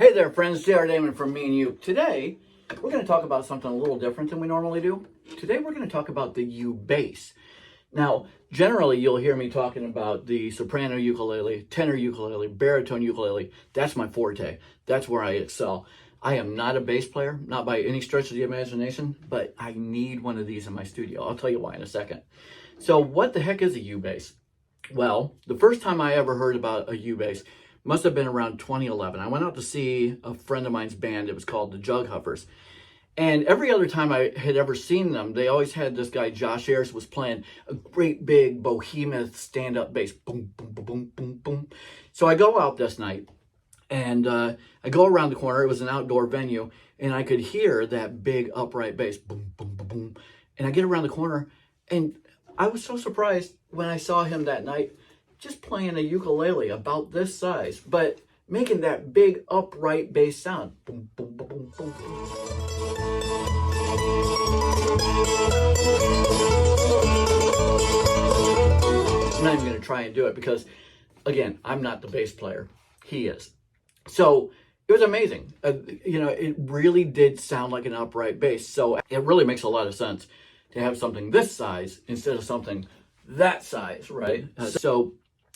Hey there, friends. JR Dahman from Me and You. Today, we're going to talk about something a little different than we normally do. Today, we're going to talk about the U-bass. Now, generally, you'll hear me talking about the soprano ukulele, tenor ukulele, baritone ukulele. That's my forte. That's where I excel. I am not a bass player, not by any stretch of the imagination, but I need one of these in my studio. I'll tell you why in a second. So, what the heck is a U-bass? Well, the first time I ever heard about a U-bass must have been around 2011. I went out to see a friend of mine's band. It was called the Jug Huffers. And every other time I had ever seen them, they always had this guy, Josh Ayers, was playing a great big behemoth stand-up bass. Boom, boom, boom, boom, boom, boom. So I go out this night, and I go around the corner. It was an outdoor venue, and I could hear that big upright bass. Boom, boom, boom, boom. And I get around the corner, and I was so surprised when I saw him that night just playing a ukulele about this size, but making that big upright bass sound. Boom, boom, boom, boom, boom. I'm not even going to try and do it because, again, I'm not the bass player. He is. So it was amazing. It really did sound like an upright bass. So it really makes a lot of sense to have something this size instead of something that size, right? So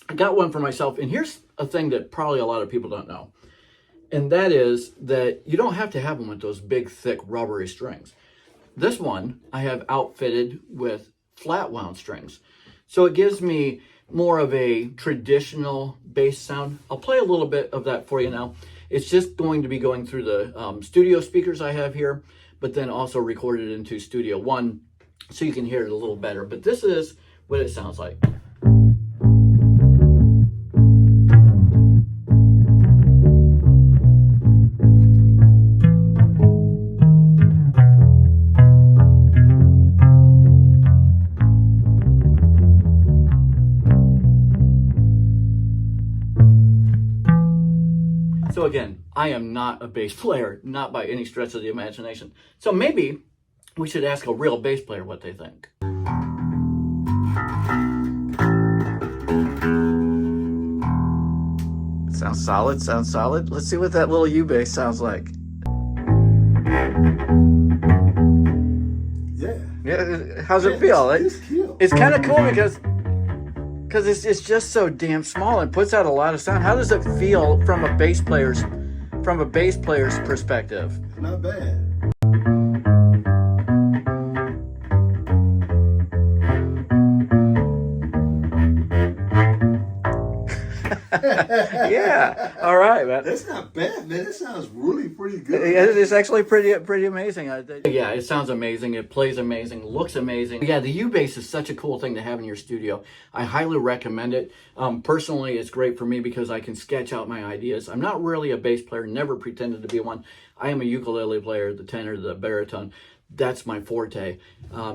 I got one for myself, and here's a thing that probably a lot of people don't know, and that is that you don't have to have them with those big, thick, rubbery strings. This one I have outfitted with flat wound strings, so it gives me more of a traditional bass sound. I'll play a little bit of that for you now. It's just going to be going through the studio speakers I have here, but then also recorded into Studio One, so you can hear it a little better. But this is what it sounds like. So again, I am not a bass player, not by any stretch of the imagination. So maybe we should ask a real bass player what they think. Sounds solid, sounds solid. Let's see what that little U-bass sounds like. Yeah, how's it feel? It's cute. It's kind of cool because it's just so damn small and puts out a lot of sound. How does it feel from a bass player's perspective? Not bad. Yeah. All right, man. That's not bad, man. That sounds really pretty good. It's actually pretty amazing. Yeah, it sounds amazing. It plays amazing. Looks amazing. Yeah, the U-bass is such a cool thing to have in your studio. I highly recommend it. Personally, it's great for me because I can sketch out my ideas. I'm not really a bass player. Never pretended to be one. I am a ukulele player, the tenor, the baritone. That's my forte.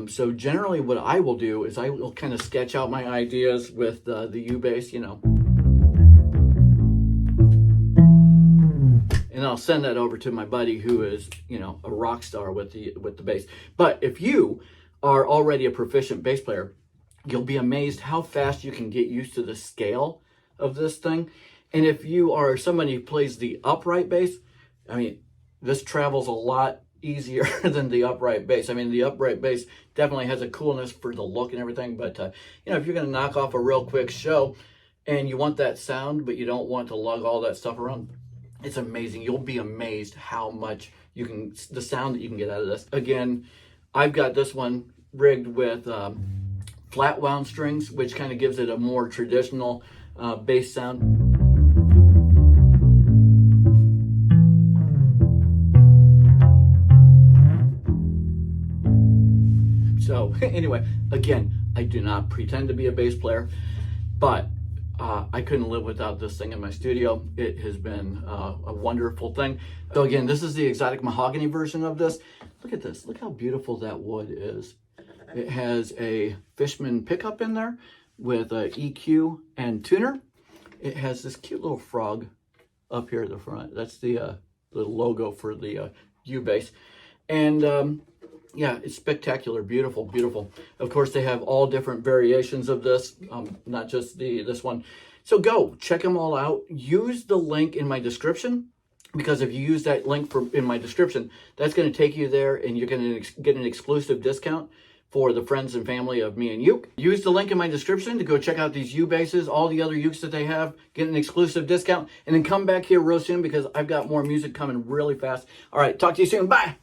So generally what I will do is I will kind of sketch out my ideas with the U-bass, and I'll send that over to my buddy who is, a rock star with the bass. But if you are already a proficient bass player, you'll be amazed how fast you can get used to the scale of this thing. And if you are somebody who plays the upright bass, this travels a lot easier than the upright bass. The upright bass definitely has a coolness for the look and everything. But, if you're going to knock off a real quick show and you want that sound, but you don't want to lug all that stuff around, it's amazing. You'll be amazed how much the sound that you can get out of this. Again, I've got this one rigged with flat wound strings, which kind of gives it a more traditional bass sound. So anyway, again, I do not pretend to be a bass player, but I couldn't live without this thing in my studio. It has been a wonderful thing. So again, this is the Exotic Mahogany version of this. Look at this. Look how beautiful that wood is. It has a Fishman pickup in there with a EQ and tuner. It has this cute little frog up here at the front. That's the logo for the U-bass. And yeah, it's spectacular, beautiful, beautiful. Of course, they have all different variations of this, not just this one. So go check them all out. Use the link in my description because if you use that link in my description, that's going to take you there, and you're going to get an exclusive discount for the friends and family of me and Uke. Use the link in my description to go check out these U-basses, all the other Ukes that they have, get an exclusive discount, and then come back here real soon because I've got more music coming really fast. All right, talk to you soon. Bye.